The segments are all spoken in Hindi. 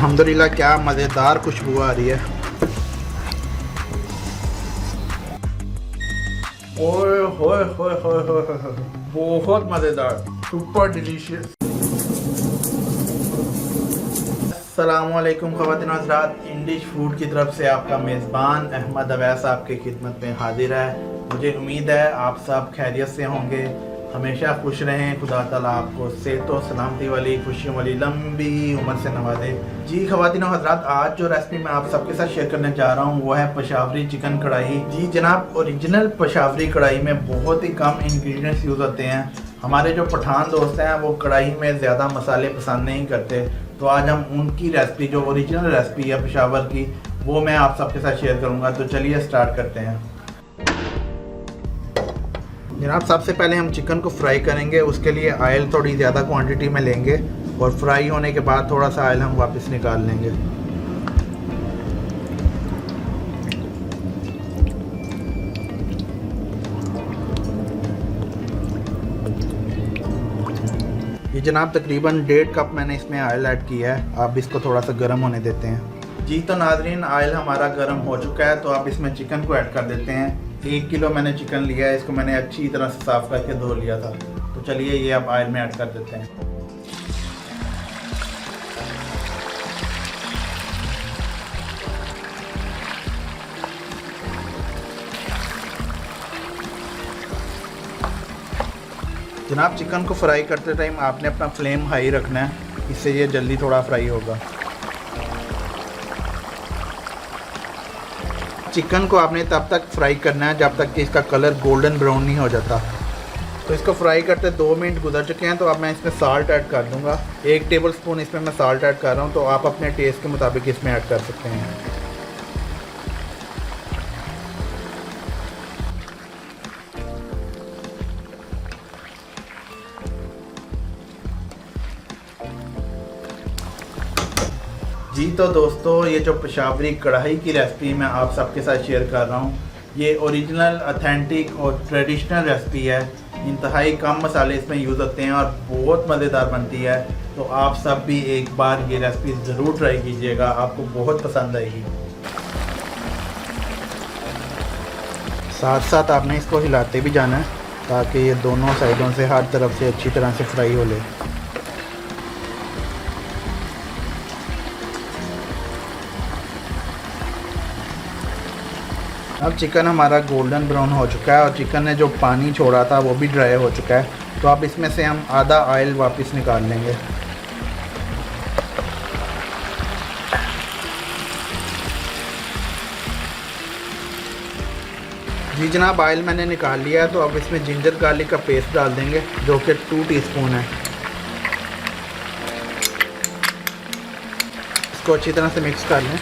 अल्हम्दुलिल्लाह क्या मज़ेदार खुशबू आ रही है। ओए होए होए होए होए होए, बहुत मज़ेदार, सुपर डिलीशियस। अस्सलामुअलैकुम ख़वातीन और हज़रात, इंडिश फूड की तरफ से आपका मेज़बान अहमद अवैस आपकी खिदमत में हाजिर है। मुझे उम्मीद है आप सब खैरियत से होंगे, हमेशा खुश रहें। खुदा ताला आपको सेहत और सलामती वाली, खुशियों वाली लंबी उम्र से नवाजे। जी ख़वातीन और हज़रात, आज जो रेसिपी मैं आप सबके साथ शेयर करने जा रहा हूँ वो है पेशावरी चिकन कढ़ाई। जी जनाब, ओरिजिनल पेशावरी कढ़ाई में बहुत ही कम इंग्रेडिएंट्स यूज़ होते हैं। हमारे जो पठान दोस्त हैं वो कढ़ाई में ज़्यादा मसाले पसंद नहीं करते, तो आज हम उनकी रेसिपी, जो ओरिजिनल रेसिपी है पेशावर की, वो मैं आप सबके साथ शेयर करूंगा। तो चलिए स्टार्ट करते हैं। जनाब, सबसे पहले हम चिकन को फ्राई करेंगे। उसके लिए ऑयल थोड़ी ज़्यादा क्वांटिटी में लेंगे और फ्राई होने के बाद थोड़ा सा ऑयल हम वापस निकाल लेंगे। ये जनाब तकरीबन 1.5 कप मैंने इसमें ऑयल ऐड किया है। आप इसको थोड़ा सा गर्म होने देते हैं। जी तो नाजरीन, ऑयल हमारा गर्म हो चुका है, तो आप इसमें चिकन को ऐड कर देते हैं। 1 किलो मैंने चिकन लिया है, इसको मैंने अच्छी तरह से साफ़ करके धो लिया था। तो चलिए ये आप ऑयल में ऐड कर देते हैं। जनाब, चिकन को फ्राई करते टाइम आपने अपना फ्लेम हाई रखना है, इससे ये जल्दी थोड़ा फ्राई होगा। चिकन को आपने तब तक फ्राई करना है जब तक कि इसका कलर गोल्डन ब्राउन नहीं हो जाता। तो इसको फ्राई करते 2 मिनट गुजर चुके हैं, तो अब मैं इसमें साल्ट ऐड कर दूंगा। 1 टेबल स्पून इसमें मैं साल्ट ऐड कर रहा हूँ, तो आप अपने टेस्ट के मुताबिक इसमें ऐड कर सकते हैं। जी तो दोस्तों, ये जो पेशावरी कढ़ाई की रेसिपी मैं आप सबके साथ शेयर कर रहा हूँ, ये ओरिजिनल, ऑथेंटिक और ट्रेडिशनल रेसिपी है। इंतहाई कम मसाले इसमें यूज़ होते हैं और बहुत मज़ेदार बनती है। तो आप सब भी एक बार ये रेसिपी ज़रूर ट्राई कीजिएगा, आपको बहुत पसंद आएगी। साथ साथ आपने इसको हिलाते भी जाना है ताकि ये दोनों साइडों से हर तरफ से अच्छी तरह से फ्राई हो ले। अब चिकन हमारा गोल्डन ब्राउन हो चुका है और चिकन ने जो पानी छोड़ा था वो भी ड्राई हो चुका है। तो अब इसमें से हम आधा ऑयल वापस निकाल लेंगे। जी जनाब, ऑयल मैंने निकाल लिया है, तो अब इसमें जिंजर गार्लिक का पेस्ट डाल देंगे जो कि 2 टीस्पून है। इसको अच्छी तरह से मिक्स कर लें।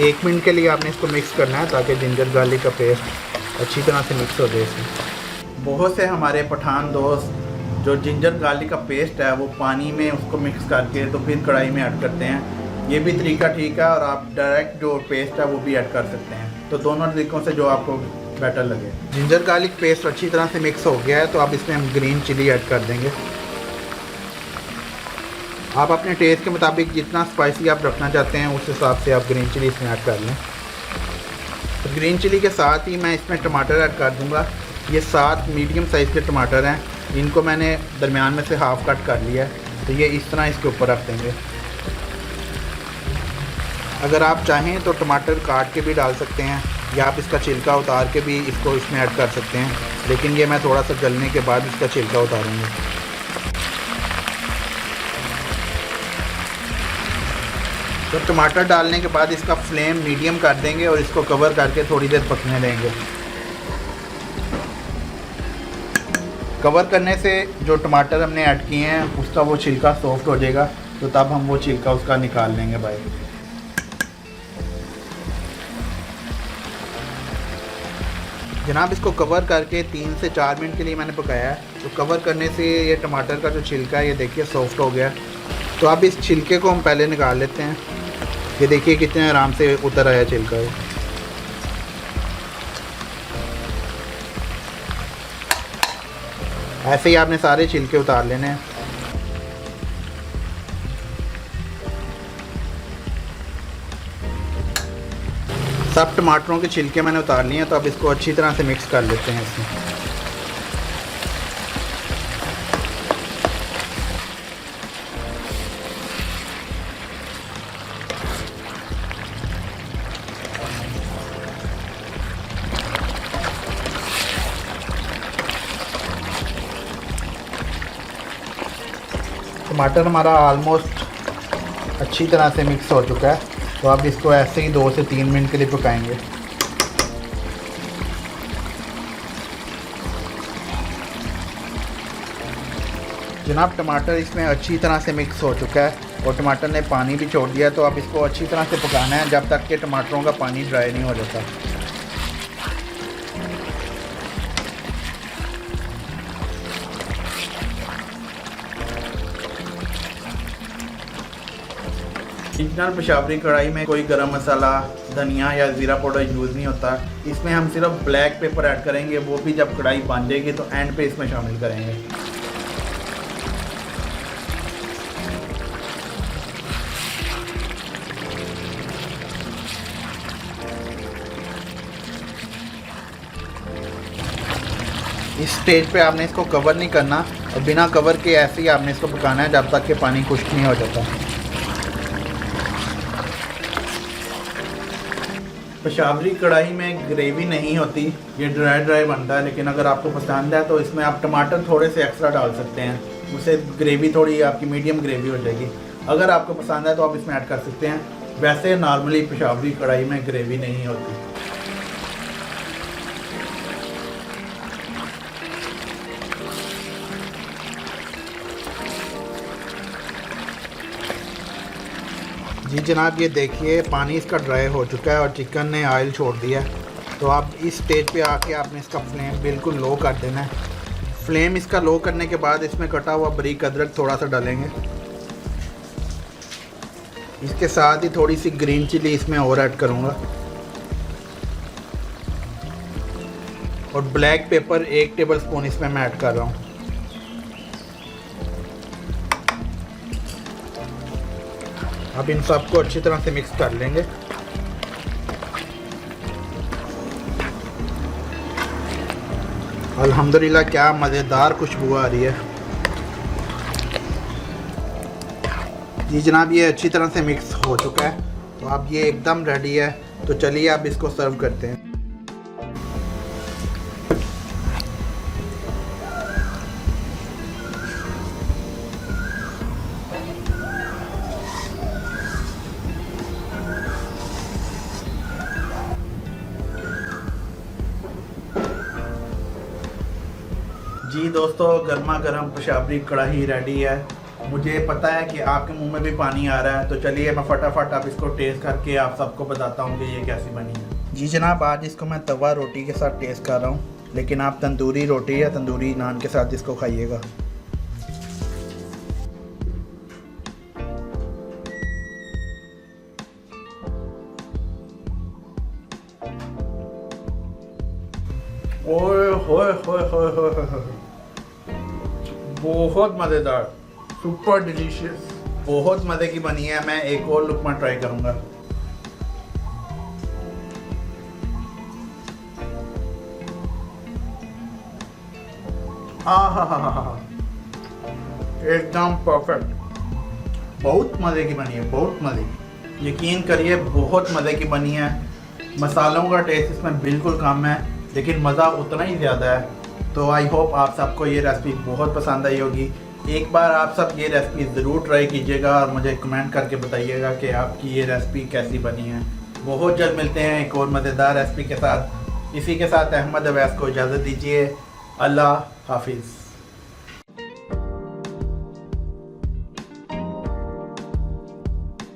एक मिनट के लिए आपने इसको मिक्स करना है ताकि जिंजर गार्लिक का पेस्ट अच्छी तरह से मिक्स हो जाए इसमें। बहुत से हमारे पठान दोस्त जो जिंजर गार्लिक का पेस्ट है वो पानी में उसको मिक्स करके तो फिर कढ़ाई में ऐड करते हैं। ये भी तरीका ठीक है और आप डायरेक्ट जो पेस्ट है वो भी ऐड कर सकते हैं। तो दोनों तरीक़ों से जो आपको बेटर लगे। जिंजर गार्लिक पेस्ट अच्छी तरह से मिक्स हो गया है, तो अब इसमें हम ग्रीन चिली ऐड कर देंगे। आप अपने टेस्ट के मुताबिक जितना स्पाइसी आप रखना चाहते हैं उस हिसाब से आप ग्रीन चिली इसमें ऐड कर लें। तो ग्रीन चिली के साथ ही मैं इसमें टमाटर ऐड कर दूंगा। ये 7 मीडियम साइज़ के टमाटर हैं, इनको मैंने दरमियान में से हाफ़ कट कर लिया है। तो ये इस तरह इसके ऊपर रख देंगे। अगर आप चाहें तो टमाटर काट के भी डाल सकते हैं या आप इसका छिलका उतार के भी इसको इसमें ऐड कर सकते हैं, लेकिन ये मैं थोड़ा सा गलने के बाद इसका छिलका उतारूँगा। तो टमाटर डालने के बाद इसका फ्लेम मीडियम कर देंगे और इसको कवर करके थोड़ी देर पकने देंगे। कवर करने से जो टमाटर हमने ऐड किए हैं उसका वो छिलका सॉफ्ट हो जाएगा, तो तब हम वो छिलका उसका निकाल लेंगे भाई। जनाब, इसको कवर करके 3 से 4 मिनट के लिए मैंने पकाया है। तो कवर करने से ये टमाटर का जो छिलका है ये देखिए सॉफ्ट हो गया। तो अब इस छिलके को हम पहले निकाल लेते हैं। ये देखिए कितने आराम से उतर आया छिलका है। ऐसे ही आपने सारे छिलके उतार लेने हैं। सब टमाटरों के छिलके मैंने उतार लिए हैं, तो अब इसको अच्छी तरह से मिक्स कर लेते हैं इसमें। टमाटर हमारा ऑलमोस्ट अच्छी तरह से मिक्स हो चुका है, तो अब इसको ऐसे ही 2 से 3 मिनट के लिए पकाएंगे। जनाब टमाटर इसमें अच्छी तरह से मिक्स हो चुका है और टमाटर ने पानी भी छोड़ दिया, तो अब इसको अच्छी तरह से पकाना है जब तक कि टमाटरों का पानी ड्राई नहीं हो जाता। ओरिजिनल पेशावरी कढ़ाई में कोई गरम मसाला, धनिया या ज़ीरा पाउडर यूज़ नहीं होता। इसमें हम सिर्फ ब्लैक पेपर ऐड करेंगे, वो भी जब कढ़ाई बन जाएगी तो एंड पे इसमें शामिल करेंगे। इस स्टेज पे आपने इसको कवर नहीं करना और बिना कवर के ऐसे ही आपने इसको पकाना है जब तक कि पानी खुश्क नहीं हो जाता। पेशावरी कढ़ाई में ग्रेवी नहीं होती, ये ड्राई ड्राई बनता है, लेकिन अगर आपको पसंद है तो इसमें आप टमाटर थोड़े से एक्स्ट्रा डाल सकते हैं, उससे ग्रेवी थोड़ी आपकी मीडियम ग्रेवी हो जाएगी। अगर आपको पसंद है तो आप इसमें ऐड कर सकते हैं। वैसे नॉर्मली पेशावरी कढ़ाई में ग्रेवी नहीं होती। जी जनाब, ये देखिए पानी इसका ड्राई हो चुका है और चिकन ने ऑयल छोड़ दिया है। तो आप इस स्टेज पे आके आपने इसका फ्लेम बिल्कुल लो कर देना है। फ्लेम इसका लो करने के बाद इसमें कटा हुआ बारीक अदरक थोड़ा सा डालेंगे। इसके साथ ही थोड़ी सी ग्रीन चिली इसमें और ऐड करूँगा और ब्लैक पेपर 1 टेबलस्पून इसमें मैं ऐड कर रहा हूँ। अब इन सबको अच्छी तरह से मिक्स कर लेंगे। अल्हम्दुलिल्लाह क्या मज़ेदार खुशबू आ रही है। जी जनाब, ये अच्छी तरह से मिक्स हो चुका है, तो अब ये एकदम रेडी है। तो चलिए अब इसको सर्व करते हैं। जी दोस्तों, गर्मा गर्म पेशावरी कढ़ाई रेडी है। मुझे पता है कि आपके मुंह में भी पानी आ रहा है, तो चलिए मैं फटाफट अब इसको टेस्ट करके आप सबको बताता हूँ कि ये कैसी बनी है। जी जनाब, आज इसको मैं तवा रोटी के साथ टेस्ट कर रहा हूँ, लेकिन आप तंदूरी रोटी या तंदूरी नान के साथ इसको खाइएगा। ओए होए होए होए होए होए, बहुत मज़ेदार, सुपर डिलीशियस, बहुत मज़े की बनी है। मैं एक और लुकमा ट्राई करूँगा। हा, एकदम परफेक्ट, बहुत मज़े की बनी है, बहुत मज़े की। यकीन करिए बहुत मज़े की बनी है। मसालों का टेस्ट इसमें बिल्कुल कम है, लेकिन मज़ा उतना ही ज़्यादा है। तो आई होप आप सबको ये रेसिपी बहुत पसंद आई होगी। एक बार आप सब ये रेसिपी ज़रूर ट्राई कीजिएगा और मुझे कमेंट करके बताइएगा कि आपकी ये रेसिपी कैसी बनी है। बहुत जल्द मिलते हैं एक और मज़ेदार रेसिपी के साथ। इसी के साथ अहमद अवैस को इजाज़त दीजिए। अल्लाह हाफिज़।